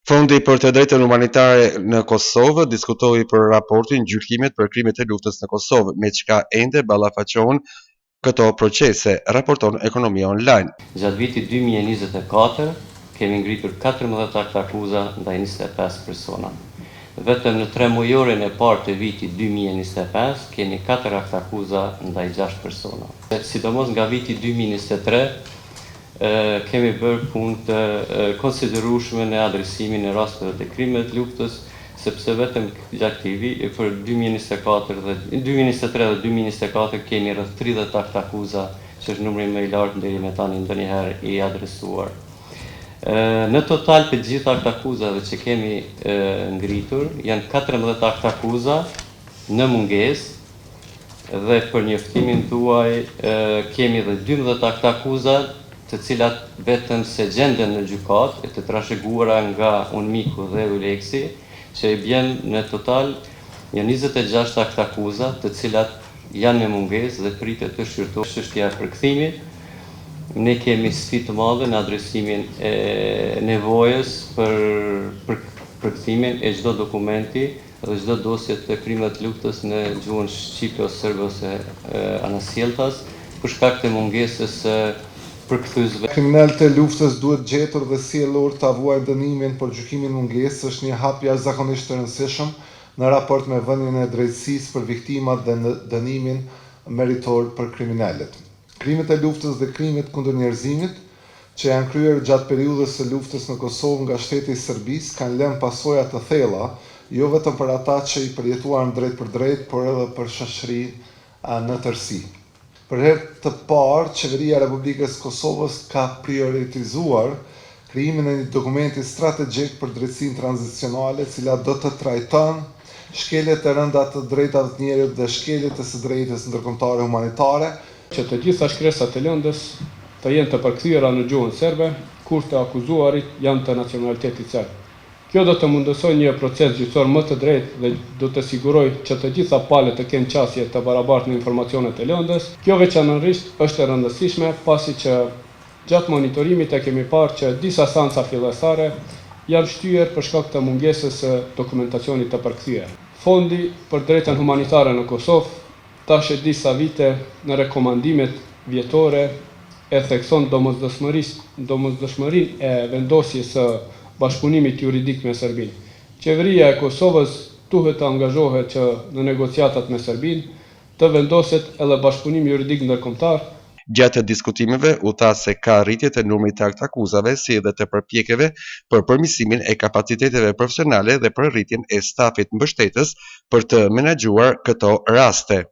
Fondi për të drejtën humanitare në Kosovë diskutoi për raportin gjykimet për krimet e luftës në Kosovë, me çka ende ballafaqohen këto procese, raporton Ekonomia Online. Gjatë vitit 2024 kemi ngritur 14 akt akuza ndaj 25 persona. Vetëm në 3 mujorin e parë të vitit 2025 kemi 4 akt akuza ndaj 6 persona. Sidomos nga viti 2023 kemi bërë punë të konsiderueshme në adresimin e rasteve të krimeve të luftës, sepse vetëm gjatë këtij viti për 2023 dhe 2024 kemi rreth 30 akt akuza, që është numri më i lartë deri më tani ndonjëherë i adresuar. Në total për gjitha akt akuzave që kemi ngritur janë 14 akt akuza në mungesë dhe për njoftimin tuaj kemi edhe 12 akt akuza të cilat vetëm se gjenden në gjykatë e të trashëguara nga UNMIK-u dhe ULEX-i, që i bjen në total janë 26 akt akuza të cilat janë në mungesë dhe pritet të shqyrtohet çështja e përkthimit. Ne kemi sfidë të madhe në adresimin e nevojës për përkthimin e çdo dokumenti dhe çdo dosje të krimeve të luftës në gjuhën shqipe ose serbe ose anasjelltas për shkak të mungesës përkthyesve. Kriminalët e luftës duhet gjetur dhe sjellur ta vuajnë dënimin për gjykimin mungesë është një hap jashtëzakonisht të rëndësishëm në raport me vënien e drejtësisë për viktimat dhe në dënimin meritor për kriminalët. Krimet e luftës dhe krimet kundër njerëzimit që janë kryer gjatë periudhës së luftës në Kosovë nga shteti i Serbisë kanë lënë pasoja të thella, jo vetëm për ata që i përjetuan drejt për drejt, por edhe për shoqërinë në tërësi. Për herë të parë, Qeveria e Republikës Kosovës ka prioritizuar krijimin e një dokumenti strategjik për drejtësinë tranzicionale, e cila do të trajton shkeljet e rënda të drejtave të njerëzit dhe shkeljet e së drejtës ndërkombëtare humanitare, që të gjitha shkresat e lëndës të jenë të përkthyera në gjuhën serbe, kur të akuzuarit janë të nacionalitetit serb. Kjo do të mundësoj një proces gjyqësor më të drejtë dhe do të siguroj që të gjitha palët të kenë qasje të barabartë në informacionet e lëndës. Kjo veçanërisht është e rëndësishme pasi që gjatë monitorimit e kemi parë që disa stanca fillestare janë shtyher për shkak të mungesës së dokumentacionit të përkthyer. Fondi për drejtën humanitare në Kosovë tash e disa vite në rekomandimet vjetore e thekson domosdoshmërinë e vendosjes së bashkëpunimit juridik me Serbinë. Qeveria e Kosovës duhet të angazhohet që në negociatat me Serbinë të vendoset edhe bashkëpunim juridik ndërkombëtar. Gjatë diskutimeve u tha se ka rritje të numrit të akt akuzave si edhe të përpjekjeve për përmirësimin e kapaciteteve profesionale dhe për rritjen e stafit mbështetës për të menaxhuar këto raste.